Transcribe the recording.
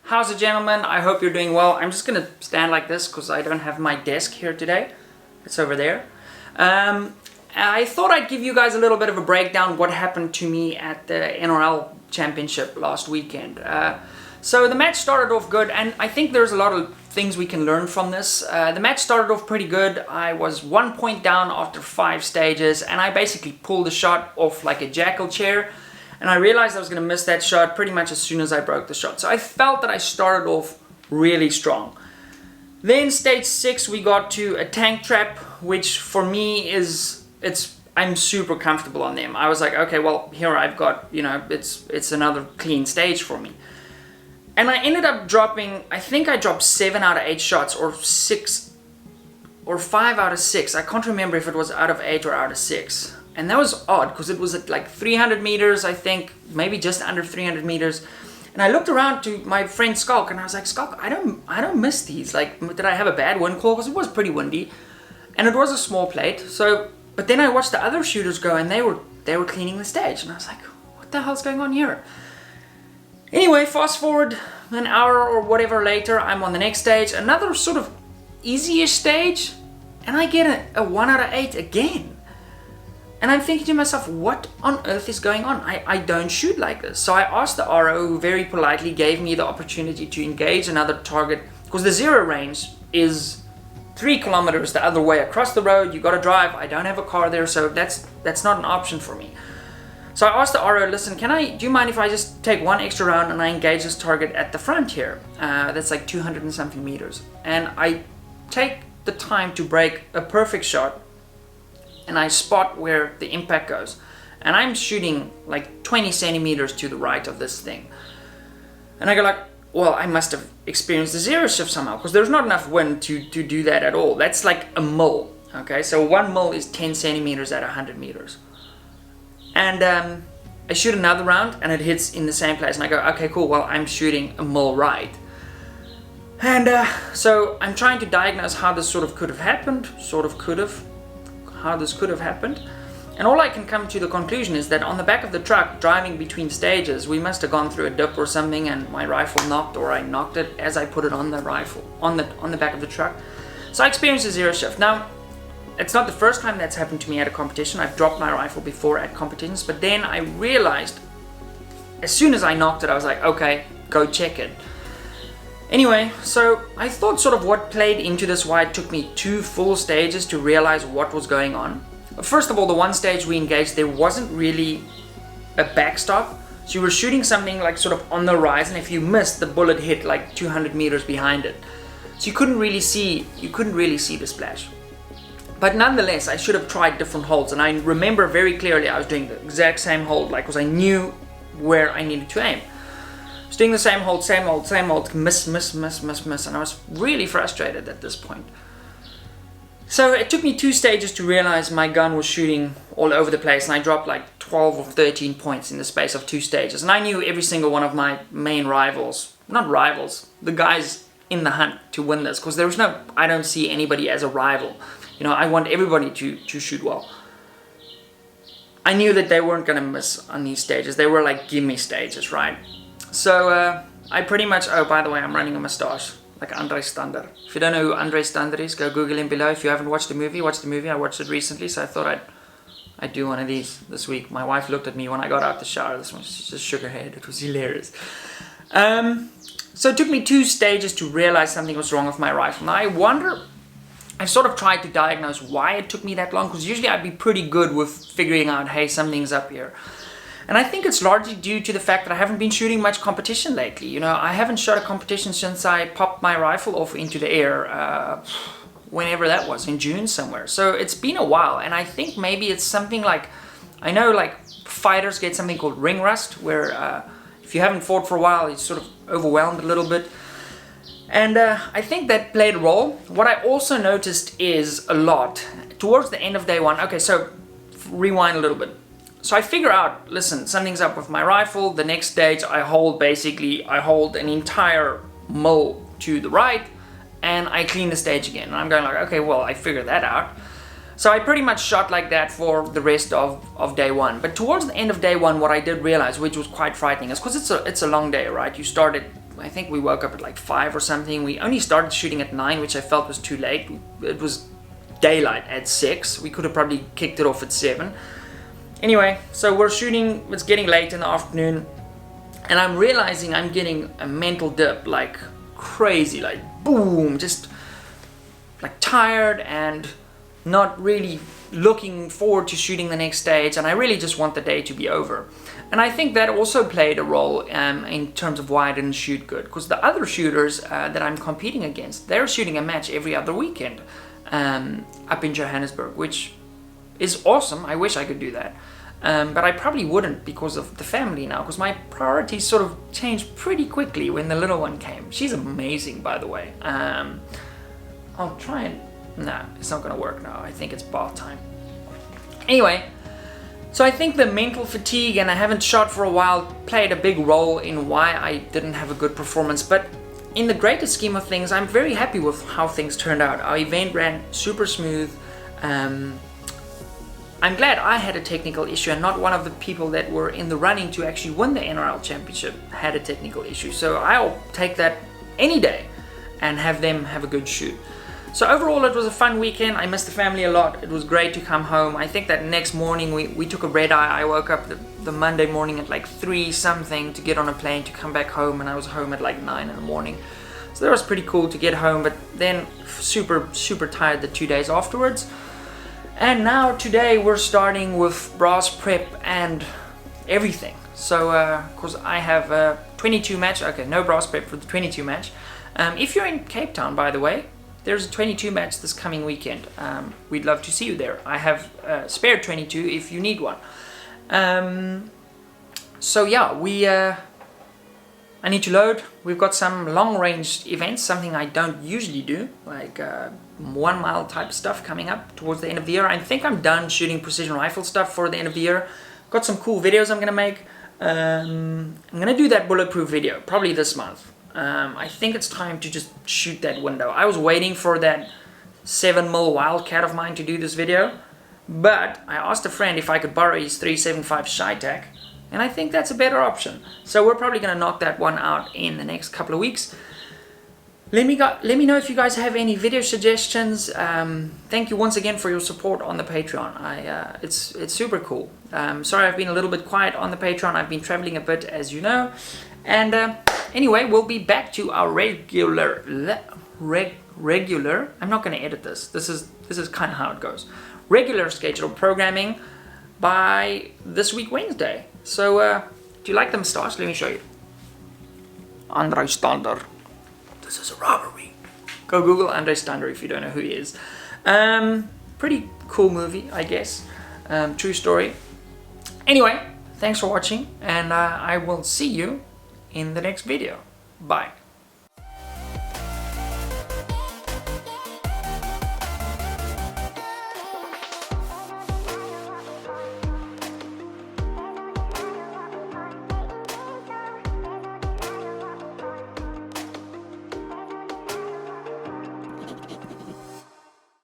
How's it, gentlemen? I hope you're doing well. I'm just gonna stand like this because I don't have my desk here today. It's over there. I thought I'd give you guys a little bit of a breakdown what happened to me at the NRL Championship last weekend. So the match started off good, and I think there's a lot of things we can learn from this. The match started off pretty good. I was 1 point down after 5 stages, and I basically pulled the shot off like a jackal chair. And I realized I was going to miss that shot pretty much as soon as I broke the shot. So I felt that I started off really strong. Then stage 6 we got to a tank trap, which for me I'm super comfortable on them. I was like, okay, well, here I've got, it's another clean stage for me. And I ended up dropping, I think I dropped 7 out of 8 shots, or 6 or 5 out of 6. I can't remember if it was out of 8 or out of 6. And that was odd because it was at like 300 meters, I think, maybe just under 300 meters. And I looked around to my friend Skulk and I was like, Skulk, I don't miss these. Like, did I have a bad wind call? Because it was pretty windy. And it was a small plate. So, but then I watched the other shooters go and they were cleaning the stage. And I was like, what the hell's going on here? Anyway, fast forward an hour or whatever later, I'm on the next stage. Another sort of easy-ish stage. And I get a 1 out of 8 again. And I'm thinking to myself, what on earth is going on? I don't shoot like this. So I asked the RO, who very politely gave me the opportunity to engage another target, because the zero range is 3 kilometers the other way across the road. You got to drive. I don't have a car there, so that's not an option for me. So I asked the RO, listen, do you mind if I just take 1 extra round and I engage this target at the front here? That's like 200 and something meters. And I take the time to break a perfect shot, and I spot where the impact goes. And I'm shooting like 20 centimeters to the right of this thing. And I go like, well, I must have experienced the zero shift somehow, because there's not enough wind to do that at all. That's like a mil, okay? So 1 mil is 10 centimeters at 100 meters. And I shoot another round and it hits in the same place. And I go, okay, cool, well, I'm shooting a mil right. And so I'm trying to diagnose how this sort of could have happened, how this could have happened. And all I can come to the conclusion is that on the back of the truck, driving between stages, we must have gone through a dip or something, and my rifle knocked, or I knocked it as I put it on the rifle, on the back of the truck. So I experienced a zero shift. Now, it's not the first time that's happened to me at a competition. I've dropped my rifle before at competitions, but then I realized, as soon as I knocked it, I was like, okay, go check it. Anyway, so I thought sort of what played into this, why it took me 2 full stages to realize what was going on. First of all, the one stage we engaged, there wasn't really a backstop. So you were shooting something like sort of on the rise, and if you missed, the bullet hit like 200 meters behind it. So you couldn't really see the splash. But nonetheless, I should have tried different holds, and I remember very clearly I was doing the exact same hold, like, because I knew where I needed to aim. I was doing the same hold, miss, and I was really frustrated at this point. So it took me 2 stages to realize my gun was shooting all over the place, and I dropped like 12 or 13 points in the space of 2 stages. And I knew every single one of my main rivals, not rivals, the guys in the hunt to win this, because I don't see anybody as a rival. I want everybody to shoot well. I knew that they weren't going to miss on these stages. They were like gimme stages, right? So I pretty much, oh, by the way, I'm running a mustache, like Andre Stander. If you don't know who Andre Stander is, go Google him below. If you haven't watched the movie, watch the movie. I watched it recently, so I thought I'd do one of these this week. My wife looked at me when I got out the shower this one. She just shook her head. It was hilarious. So it took me 2 stages to realize something was wrong with my rifle. Now I've sort of tried to diagnose why it took me that long, because usually I'd be pretty good with figuring out, hey, something's up here. And I think it's largely due to the fact that I haven't been shooting much competition lately. I haven't shot a competition since I popped my rifle off into the air, whenever that was, in June somewhere. So it's been a while, and I think maybe it's something like, I know like fighters get something called ring rust, where if you haven't fought for a while, it's sort of overwhelmed a little bit. And I think that played a role. What I also noticed is a lot, towards the end of day 1, okay, so rewind a little bit. So I figure out, listen, something's up with my rifle. The next stage I hold an entire mil to the right, and I clean the stage again. And I'm going like, okay, well, I figured that out. So I pretty much shot like that for the rest of day 1. But towards the end of day 1, what I did realize, which was quite frightening, is because it's a long day, right? You start at I think we woke up at like 5 or something. We only started shooting at 9, which I felt was too late. It was daylight at 6. We could have probably kicked it off at 7. Anyway, so we're shooting, it's getting late in the afternoon, and I'm realizing I'm getting a mental dip like crazy, like boom, just like tired and not really looking forward to shooting the next stage, and I really just want the day to be over. And I think that also played a role in terms of why I didn't shoot good, because the other shooters that I'm competing against, they're shooting a match every other weekend up in Johannesburg, which is awesome. I wish I could do that. But I probably wouldn't because of the family now, because my priorities sort of changed pretty quickly when the little one came. She's amazing, by the way. I'll try and... Nah, it's not going to work now. I think it's bath time. Anyway, so I think the mental fatigue and I haven't shot for a while played a big role in why I didn't have a good performance. But in the greater scheme of things, I'm very happy with how things turned out. Our event ran super smooth. I'm glad I had a technical issue and not one of the people that were in the running to actually win the NRL Championship had a technical issue. So I'll take that any day and have them have a good shoot. So overall, it was a fun weekend. I missed the family a lot. It was great to come home. I think that next morning we took a red eye. I woke up the Monday morning at like 3 something to get on a plane to come back home, and I was home at like 9 in the morning. So that was pretty cool to get home, but then super tired the 2 days afterwards. And now today we're starting with brass prep and everything. So, because I have 22 match. Okay, no brass prep for the 22 match. If you're in Cape Town, by the way, there's a 22 match this coming weekend. We'd love to see you there. I have spare 22 if you need one. So yeah, I need to load. We've got some long-range events, something I don't usually do, like 1 mile type stuff coming up towards the end of the year. I think I'm done shooting precision rifle stuff for the end of the year. Got some cool videos I'm gonna make. I'm gonna do that bulletproof video probably this month. I think it's time to just shoot that window. I was waiting for that 7mm Wildcat of mine to do this video, but I asked a friend if I could borrow his 375 Shytac, and I think that's a better option. So we're probably gonna knock that one out in the next couple of weeks. Let me know if you guys have any video suggestions. Thank you once again for your support on the Patreon. It's super cool. Sorry I've been a little bit quiet on the Patreon. I've been traveling a bit, as you know. And anyway, we'll be back to our regular. I'm not going to edit this. This is kind of how it goes. Regular scheduled programming by this week Wednesday. So do you like the moustache? Let me show you. Andre Stander. This is a robbery. Go Google Andre Stander if you don't know who he is. Pretty cool movie, I guess. True story. Anyway, thanks for watching, and I will see you in the next video. Bye.